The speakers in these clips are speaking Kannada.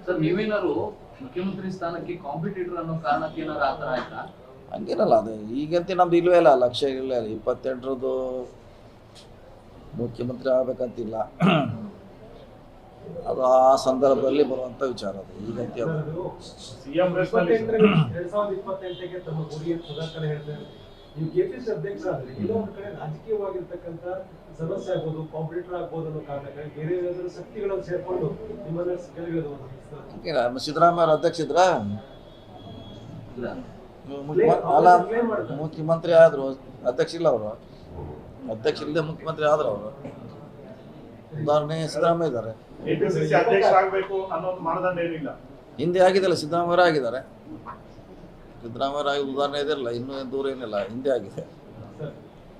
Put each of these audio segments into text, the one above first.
ಸರ್ ನೀವೇನಾದ್ರು ಮುಖ್ಯಮಂತ್ರಿ ಸ್ಥಾನಕ್ಕೆ ಕಾಂಪಿಟೇಟರ್ ಅನ್ನೋ ಕಾರಣಕ್ಕೆ ಏನಾದ್ರು ಆ ಥರ ಆಯ್ತಾ? ಹಂಗೇನಲ್ಲ, ಅದು ಈಗಂತ ನಮ್ದು ಇಲ್ವೇ ಇಲ್ಲ, ಲಕ್ಷ್ಯ ಇಲ್ಲ. 28ರದ್ದು ಮುಖ್ಯಮಂತ್ರಿ ಆಗ್ಬೇಕಂತಿಲ್ಲ, ಅದು ಆ ಸಂದರ್ಭದಲ್ಲಿ ಬರುವಂತ ವಿಚಾರ. ಅದು ಈಗಂತ ನೀವು ಕೆಪಿಸಿ ಅಧ್ಯಕ್ಷ ಆದ್ರೆ ಇನ್ನೊಂದು ಕಡೆ ರಾಜಕೀಯವಾಗಿರ್ತಕ್ಕಂಥ ಸಮಸ್ಯೆ ಆಗ್ಬೋದು, ಕಾಂಪಿಟೇಟರ್ ಆಗ್ಬೋದು ಅನ್ನೋ ಕಾರಣಕ್ಕಾಗಿ ಬೇರೆ ಏನಾದರೂ ಶಕ್ತಿಗಳನ್ನು ಸೇರ್ಕೊಂಡು ನಿಮ್ಮನ್ನ ಕೆಳಗಿಳಿಯೋದು. ಸಿದ್ದರಾಮಯ್ಯ ಅಧ್ಯಕ್ಷ ಇದ್ರ ಅಲ್ಲ, ಮುಖ್ಯಮಂತ್ರಿ ಆದ್ರು, ಅಧ್ಯಕ್ಷ ಇಲ್ಲ ಅವರು, ಅಧ್ಯಕ್ಷ ಇಲ್ಲದೆ ಮುಖ್ಯಮಂತ್ರಿ ಆದ್ರು ಅವರು. ಉದಾಹರಣೆ ಸಿದ್ದರಾಮಯ್ಯ ಇದ್ದಾರೆ, ಹಿಂದೆ ಆಗಿದೆಲ್ಲ, ಸಿದ್ದರಾಮಯ್ಯ ಆಗಿದ್ದಾರೆ. ಸಿದ್ದರಾಮಯ್ಯ ಆಗಿದ ಉದಾಹರಣೆ ಇದೆಯಲ್ಲ, ಇನ್ನೂ ದೂರ ಏನಿಲ್ಲ, ಹಿಂದೆ ಆಗಿದೆ.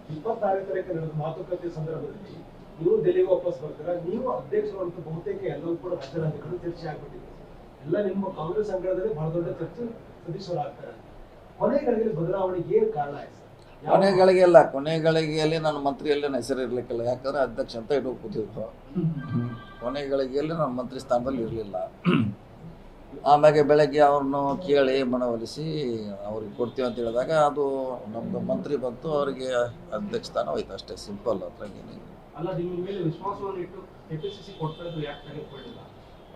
26 ತಾರೀಕು ನಡೆದ ಮಾತುಕತೆ ಸಂದರ್ಭದಲ್ಲಿ ನೀವು ದೆಹಲಿಗೆ ವಾಪಸ್ ಬರ್ತೀರಾ, ನೀವು ಅಧ್ಯಕ್ಷರು ಅಂತ ಬಹುತೇಕ ಎಲ್ಲವೂ ಕೂಡ ರಾಜ್ಯ ರಾಜಕಾರಣ ಚರ್ಚೆ ಆಗ್ಬಿಟ್ಟಿದೆ. ಎಲ್ಲ ನಿಮ್ಮ ಕಾಂಗ್ರೆಸ್ ಸಂಘಟನೆ ಬಹಳ ದೊಡ್ಡ ಚರ್ಚೆ ಸದಸ್ಯರು ಆಗ್ತಾರೆ. ಕೊನೆಗಳಿಗೆ ಬದಲಾವಣೆಗೆ ಏನು ಕಾರಣ ಆಯ್ತು? ಕೊನೆಗಳಿಗೆ ಅಲ್ಲ, ಕೊನೆಗಳಿಗೆಯಲ್ಲಿ ನನ್ನ ಮಂತ್ರಿಯಲ್ಲಿ ಹೆಸರು ಇರ್ಲಿಕ್ಕಿಲ್ಲ, ಯಾಕಂದ್ರೆ ಅಧ್ಯಕ್ಷ ಅಂತ ಇಟ್ಟು ಕೂತಿದ್ರು. ಕೊನೆಗಳಿಗೆಯಲ್ಲಿ ನನ್ನ ಮಂತ್ರಿ ಸ್ಥಾನದಲ್ಲಿ ಇರಲಿಲ್ಲ. ಆಮ್ಯಾಗೆ ಬೆಳಗ್ಗೆ ಅವ್ರನ್ನು ಕೇಳಿ ಮನವೊಲಿಸಿ ಅವ್ರಿಗೆ ಕೊಡ್ತೀವಿ ಅಂತ ಹೇಳಿದಾಗ ಅದು ನಮ್ಮದು ಮಂತ್ರಿ ಬಂತು, ಅವರಿಗೆ ಅಧ್ಯಕ್ಷ ಸ್ಥಾನ ಹೋಯ್ತು, ಅಷ್ಟೇ, ಸಿಂಪಲ್. ಅದ್ರಾಗೇನಿಲ್ಲ.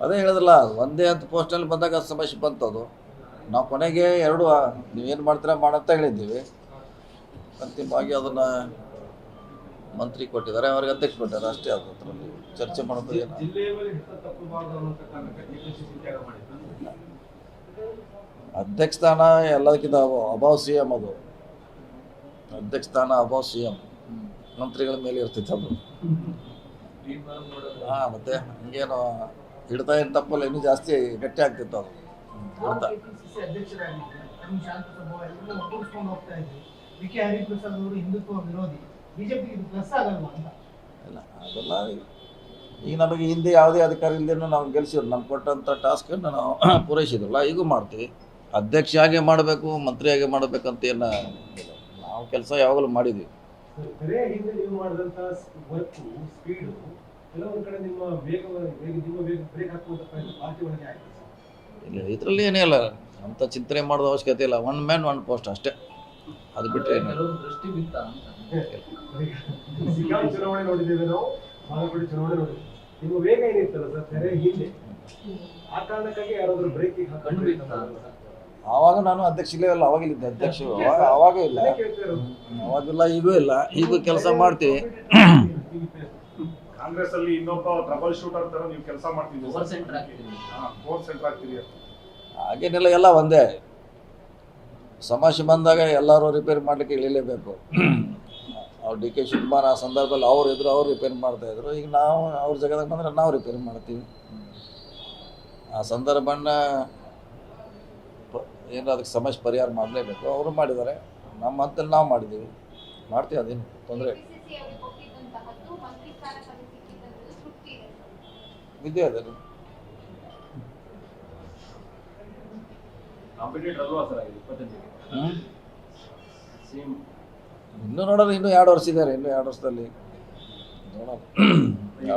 ಅದೇ ಹೇಳಿದ್ರಲ್ಲ, ಒಂದೇ ಅಂತ ಪೋಸ್ಟಲ್ಲಿ ಬಂದಾಗ ಸಮಸ್ಯೆ ಬಂತದು. ನಾವು ಕೊನೆಗೆ ಎರಡು ನೀವೇನು ಮಾಡ್ತೀರಾ ಮಾಡಂತ ಹೇಳಿದ್ದೀವಿ. ಅಂತಿಮವಾಗಿ ಅದನ್ನು ಮಂತ್ರಿ ಕೊಟ್ಟಿದ್ದಾರೆ, ಅವ್ರಿಗೆ ಅಧ್ಯಕ್ಷ ಕೊಟ್ಟಿದ್ದಾರೆ, ಅಷ್ಟೇ. ಅದರಲ್ಲಿ ಚರ್ಚೆ ಮಾಡೋದು ಏನು. ಅಧ್ಯಕ್ಷ ಸ್ಥಾನ ಎಲ್ಲದಕ್ಕಿಂತ ಅಬಾವ್ ಸಿ ಎಂ, ಅದು ಅಧ್ಯಕ್ಷ ಸ್ಥಾನ ಅಬಾವ್ ಸಿ ಎಂ, ಮಂತ್ರಿಗಳ ಮೇಲೆ ಇರ್ತಿತ್ತು ಅದು. ಹಾಂ, ಮತ್ತೆ ಹಂಗೇನು ಹಿಡ್ತಾ ಏನು ತಪ್ಪಲ್ಲ, ಇನ್ನೂ ಜಾಸ್ತಿ ಗಟ್ಟಿ ಆಗ್ತಿತ್ತು ಅದು ಹಿಡ್ತಾ. ಇಲ್ಲ, ಅದೆಲ್ಲ ಈಗ ನಮಗೆ ಹಿಂದೆ ಯಾವುದೇ ಅಧಿಕಾರ ಇಲ್ಲದೇನು ನಾವು ಗೆಲ್ಸಿದ್ರು, ನಮ್ಗೆ ಕೊಟ್ಟಂಥ ಟಾಸ್ಕನ್ನು ನಾವು ಪೂರೈಸಿದ್ರಲ್ಲ, ಈಗೂ ಮಾಡ್ತೀವಿ. ಅಧ್ಯಕ್ಷ ಹಾಗೆ ಮಾಡಬೇಕು, ಮಂತ್ರಿ ಹಾಗೆ ಮಾಡಬೇಕಂತ ಏನು ನಾವು ಕೆಲಸ ಯಾವಾಗಲೂ ಮಾಡಿದ್ವಿ. ಇಲ್ಲ, ಇದರಲ್ಲಿ ಏನೇ ಇಲ್ಲ, ಅಂಥ ಚಿಂತನೆ ಮಾಡೋದು ಅವಶ್ಯಕತೆ ಇಲ್ಲ. 1 ಮ್ಯಾನ್ 1 ಪೋಸ್ಟ್ ಅಷ್ಟೇ, ಅದು ಬಿಟ್ಟರೆ ಚುನಾವಣೆ ನೋಡಿದ್ದೇವೆ ನಾವು, ಮಾಲಗುಡಿ ಚುನಾವಣೆ ನೋಡಿದ್ದೇವೆ. ನಿಮ್ಮ ವೇಗ ಏನಿತ್ತಲ್ಲ ಸರ್ ತೆರೆ ಹಿಂದೆ, ಆ ಕಾರಣಕ್ಕಾಗಿ ಯಾರಾದ್ರೂ ಬ್ರೇಕಿಂಗ್ ಆವಾಗ ನಾನು ಅಧ್ಯಕ್ಷ ಇಲ್ಲ, ಅವಾಗಿಲ್ಲಿದ್ದೆ ಅಧ್ಯಕ್ಷ, ಅವಾಗ ಇಲ್ಲ, ಅವಾಗಿಲ್ಲ, ಈಗೂ ಇಲ್ಲ. ಈಗೂ ಕೆಲಸ ಮಾಡ್ತೀವಿ. ಕಾಂಗ್ರೆಸ್ ಅಲ್ಲಿ ಇನ್ನೊಬ್ಬ ಟ್ರಬಲ್ ಶೂಟರ್ ತರ ನೀವು ಕೆಲಸ ಮಾಡ್ತಿದ್ದೀವಿ, ಹಾಗೇನಿಲ್ಲ, ಎಲ್ಲ ಒಂದೇ. ಸಮಸ್ಯೆ ಬಂದಾಗ ಎಲ್ಲರೂ ರಿಪೇರಿ ಮಾಡಲಿಕ್ಕೆ ಇಳಿಲೇಬೇಕು. ಅವ್ರು ಡಿ ಕೆ ಶಿವಕುಮಾರ್ ಆ ಸಂದರ್ಭದಲ್ಲಿ ಅವ್ರು ಇದ್ರು, ಅವ್ರು ರಿಪೇರಿ ಮಾಡ್ತಾಯಿದ್ರು. ಈಗ ನಾವು ಅವ್ರ ಜಾಗದಾಗ ಬಂದರೆ ನಾವು ರಿಪೇರಿ ಮಾಡ್ತೀವಿ. ಆ ಸಂದರ್ಭನ ಏನು ಅದಕ್ಕೆ ಸಮಸ್ಯೆ ಪರಿಹಾರ ಮಾಡಲೇಬೇಕು. ಅವರು ಮಾಡಿದ್ದಾರೆ, ನಮ್ಮ ಹಂತಲ್ಲಿ ನಾವು ಮಾಡಿದ್ದೀವಿ, ಮಾಡ್ತೀವಿ, ಅದೇನು ತೊಂದರೆ ವಿದ್ಯೆ ಅದೇನು. ಇನ್ನೂ ನೋಡೋದು, ಇನ್ನೂ 2 ವರ್ಷ ಇದ್ದಾರೆ, ಇನ್ನೂ 2 ವರ್ಷದಲ್ಲಿ ನೋಡೋಣ.